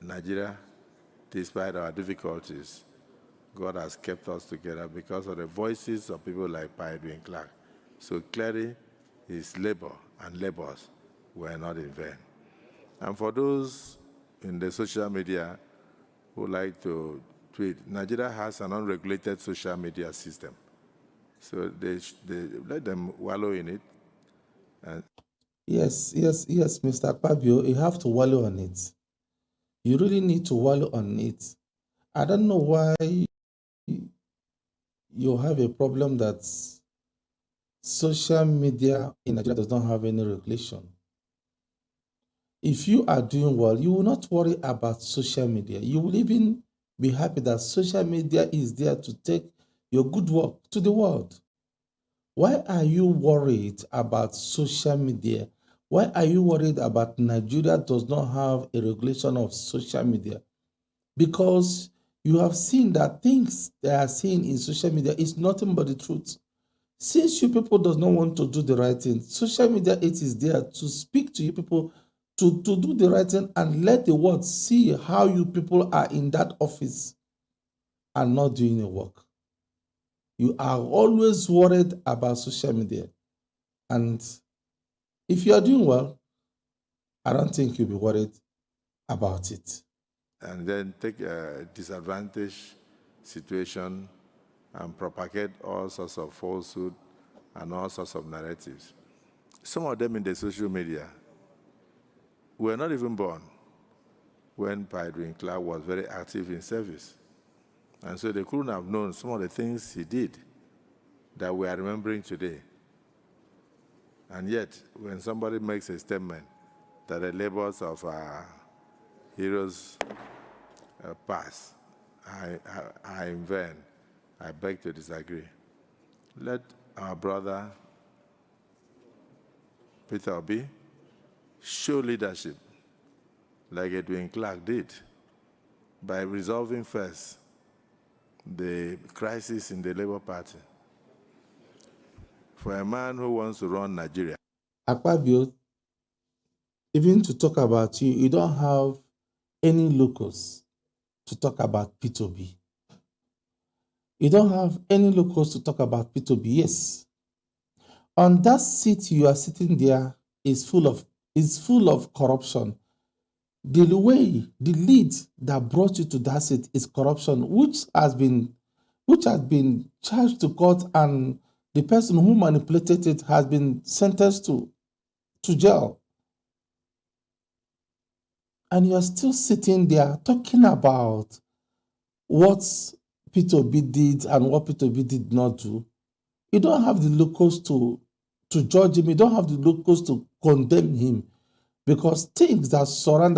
Nigeria, despite our difficulties, God has kept us together because of the voices of people like Edwin Clark. So clearly, his labor and labors were not in vain. And for those in the social media who like to tweet, Nigeria has an unregulated social media system. So they let them wallow in it. And Yes, Mr. Akpabio, you have to wallow on it. You really need to wallow on it. I don't know why you have a problem that social media in Nigeria does not have any regulation. If you are doing well, you will not worry about social media. You will even be happy that social media is there to take your good work to the world. Why are you worried about social media? Why are you worried about Nigeria does not have a regulation of social media? Because you have seen that things they are seeing in social media is nothing but the truth. Since you people does not want to do the right thing, social media it is there to speak to you people to do the right thing and let the world see how you people are in that office and not doing your work. You are always worried about social media. And if you are doing well, I don't think you'll be worried about it. and then take a disadvantaged situation and propagate all sorts of falsehood and all sorts of narratives. Some of them in the social media were not even born when Edwin Clark was very active in service. And so they couldn't have known some of the things he did that we are remembering today. And yet, when somebody makes a statement that the labors of our heroes past are in vain, I beg to disagree. Let our brother Peter Obi show leadership like Edwin Clark did by resolving first the crisis in the Labour Party. For a man who wants to run Nigeria. Akpabio, even to talk about you, you don't have any locus to talk about P2B. You don't have any locus to talk about P2B. Yes. On that seat you are sitting there is full of corruption. The lead that brought you to that seat is corruption, which has been charged to court, and the person who manipulated it has been sentenced to jail. And you are still sitting there talking about what P2B did and what P2B did not do. You don't have the locus to judge him. You don't have the locus to condemn him, because things that surround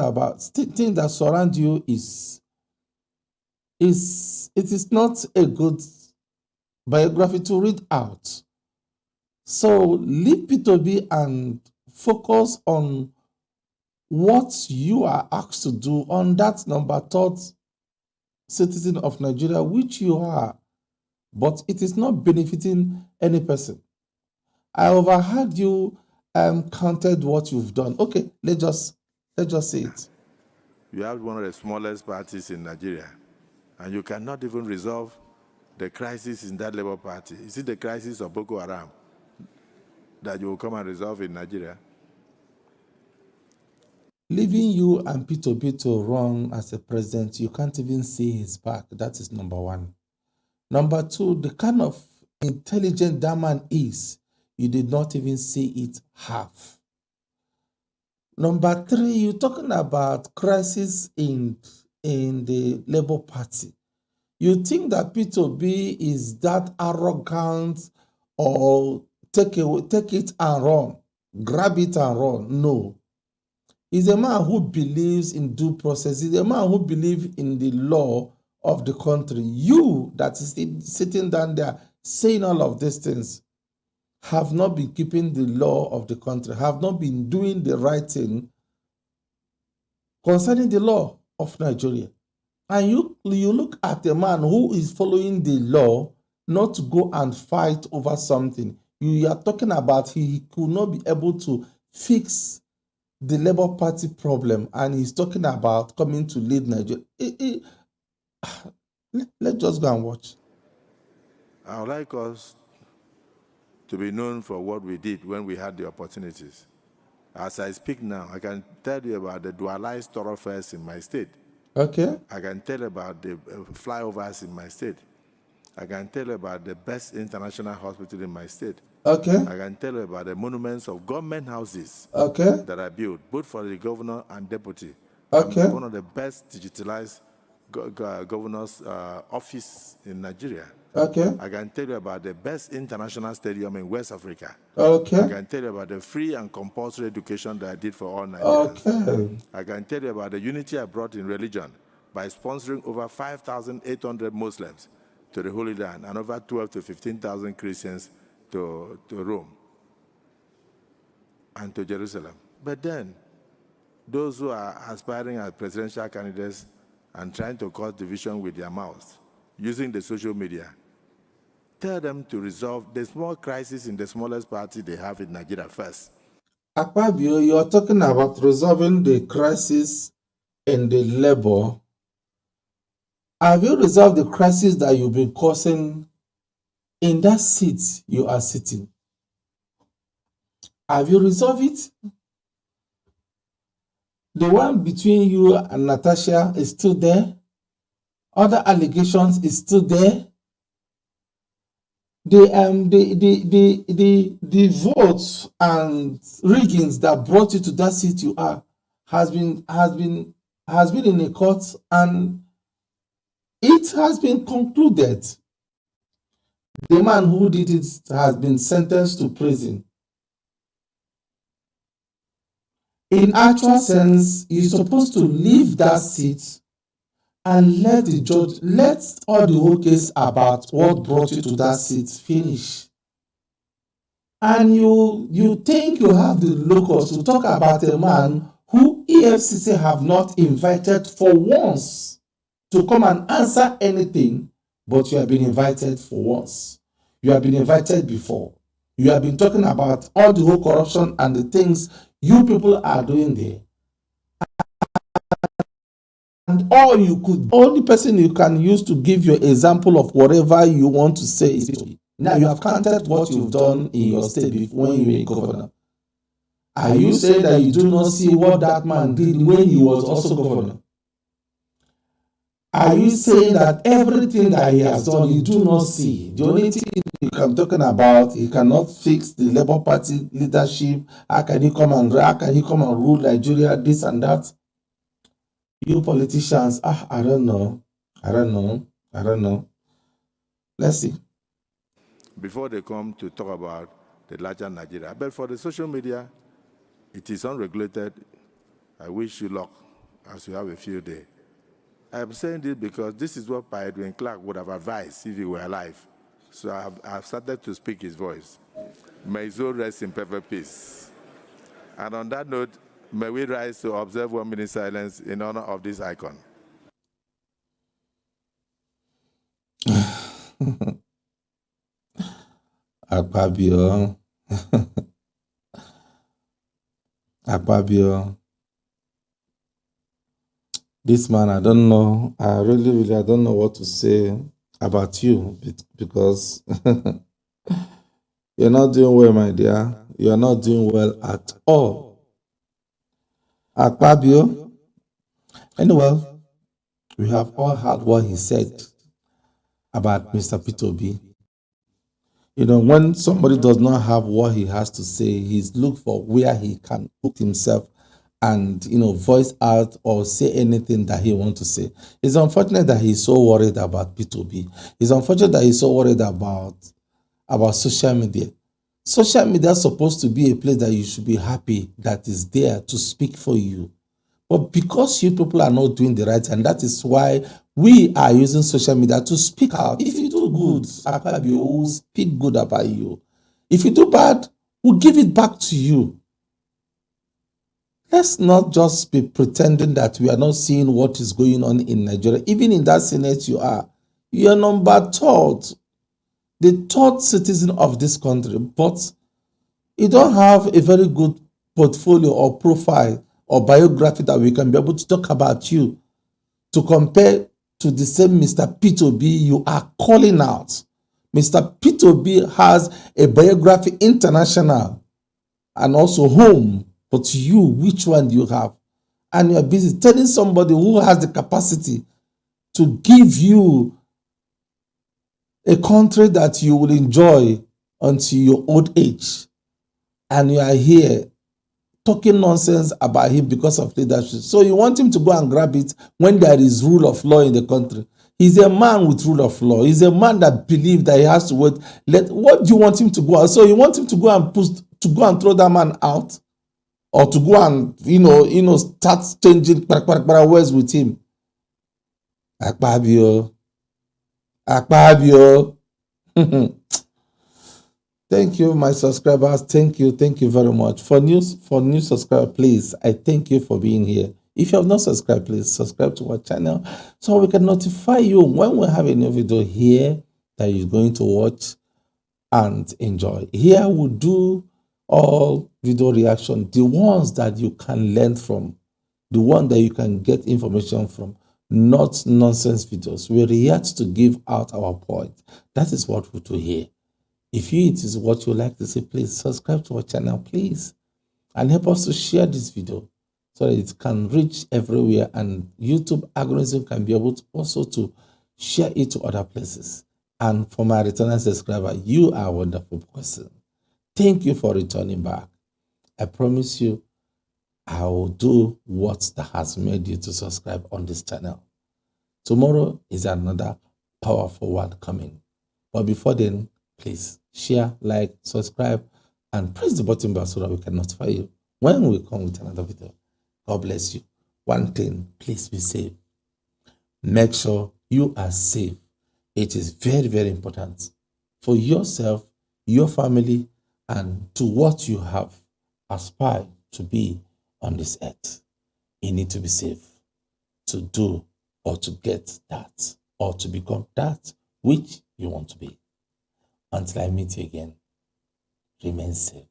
you it is not a good biography to read out. So leave P2B and focus on what you are asked to do on that number third citizen of Nigeria, which you are, but it is not benefiting any person. I overheard you counted what you've done. Okay, let's just say it. You have one of the smallest parties in Nigeria, and you cannot even resolve the crisis in that Labour Party. Is it the crisis of Boko Haram that you will come and resolve in Nigeria? Leaving you and P2B to run as a president, you can't even see his back. That is number one. Number two, the kind of intelligent that man is, you did not even see it half. Number three, you're talking about crisis in the Labour Party. You think that P2B is that arrogant or take it and run, grab it and run? No. He's a man who believes in due process. He's a man who believes in the law of the country. You that is sitting down there saying all of these things have not been keeping the law of the country, have not been doing the right thing concerning the law of Nigeria. And you look at a man who is following the law, not to go and fight over something. You are talking about he could not be able to fix the Labour Party problem and he's talking about coming to lead Nigeria. Let's just go and watch. I would like us to be known for what we did when we had the opportunities. As I speak now, I can tell you about the dualized thoroughfares in my state. Okay. I can tell about the flyovers in my state. I can tell you about the best international hospital in my state. Okay. I can tell you about the monuments of government houses Okay. that are built, both for the governor and deputy. Okay. I'm one of the best digitalized governor's office in Nigeria. Okay. I can tell you about the best international stadium in West Africa. Okay. I can tell you about the free and compulsory education that I did for all Nigerians. Okay. I can tell you about the unity I brought in religion by sponsoring over 5,800 Muslims to the Holy Land and over 12 to 15,000 Christians to Rome and to Jerusalem. But then, those who are aspiring as presidential candidates and trying to cause division with their mouths, using the social media, tell them to resolve the small crisis in the smallest party they have in Nigeria first. Akpabio, you are talking about resolving the crisis in the labor. Have you resolved the crisis that you've been causing in that seat you are sitting? Have you resolved it? The one between you and Natasha is still there. Other allegations is still there. The votes and riggings that brought you to that seat you are has been in a court, and it has been concluded. The man who did it has been sentenced to prison. In actual sense, you're supposed to leave that seat and let the judge, let all the whole case about what brought you to that seat finish. And you think you have the locus to talk about a man who EFCC have not invited for once to come and answer anything, but you have been invited for once. You have been invited before. You have been talking about all the whole corruption and the things you people are doing there. And only person you can use to give your example of whatever you want to say is P2B. Now you have counted what you've done in your state when you were governor. Are you saying that you do not see what that man did when he was also governor? Are you saying that everything that he has done you do not see? The only thing I'm talking about, he cannot fix the Labour Party leadership. How can he come and rule Nigeria? This and that. You politicians, I don't know. Let's see. Before they come to talk about the larger Nigeria. But for the social media, it is unregulated. I wish you luck as you have a field day. I'm saying this because this is what Pa Edwin Clark would have advised if he were alive. So I've started to speak his voice. May his soul rest in perfect peace. And on that note, may we rise to observe 1 minute silence in honor of this icon. Akpabio. Akpabio. This man, I don't know. I really, I don't know what to say about you because you're not doing well, my dear. You're not doing well at all. Akpabio. Anyway, we have all heard what he said about Mr. P2B. You know, when somebody does not have what he has to say, he's looked for where he can put himself and, you know, voice out or say anything that he wants to say. It's unfortunate that he's so worried about P2B. It's unfortunate that he's so worried about social media. Social media is supposed to be a place that you should be happy that is there to speak for you. But because you people are not doing the right, and that is why we are using social media to speak out. If you do good, Akpabio will speak good about you. If you do bad, we'll give it back to you. Let's not just be pretending that we are not seeing what is going on in Nigeria. Even in that Senate you are number third, the third citizen of this country, but you don't have a very good portfolio or profile or biography that we can be able to talk about you to compare to the same Mr. P2B you are calling out. Mr. P2B has a biography international and also home, but you, which one do you have? And you are busy telling somebody who has the capacity to give you a country that you will enjoy until your old age. And you are here talking nonsense about him because of leadership. So you want him to go and grab it when there is rule of law in the country. He's a man with rule of law. He's a man that believes that he has to wait. What do you want him to go? So you want him to go and throw that man out, or to go and start changing words with him? Akpabio. Thank you, my subscribers. Thank you very much. For new subscribers, please, I thank you for being here. If you have not subscribed, please subscribe to our channel so we can notify you when we have a new video here that you're going to watch and enjoy. Here we do all video reaction, the ones that you can learn from, the one that you can get information from, not nonsense videos. We react to give out our point. That is what we do here. If it is what you like to see, please subscribe to our channel, please, and help us to share this video so that it can reach everywhere, and YouTube algorithm can be able to also to share it to other places. And for my returning subscriber, you are a wonderful person. Thank you for returning back. I promise you, I will do what that has made you to subscribe on this channel. Tomorrow is another powerful one coming. But before then, please share, like, subscribe, and press the button bell so that we can notify you when we come with another video. God bless you. One thing, please be safe. Make sure you are safe. It is very, very important for yourself, your family, and to what you have aspired to be on this earth. You need to be safe to do or to get that or to become that which you want to be. Until I meet you again, remain safe.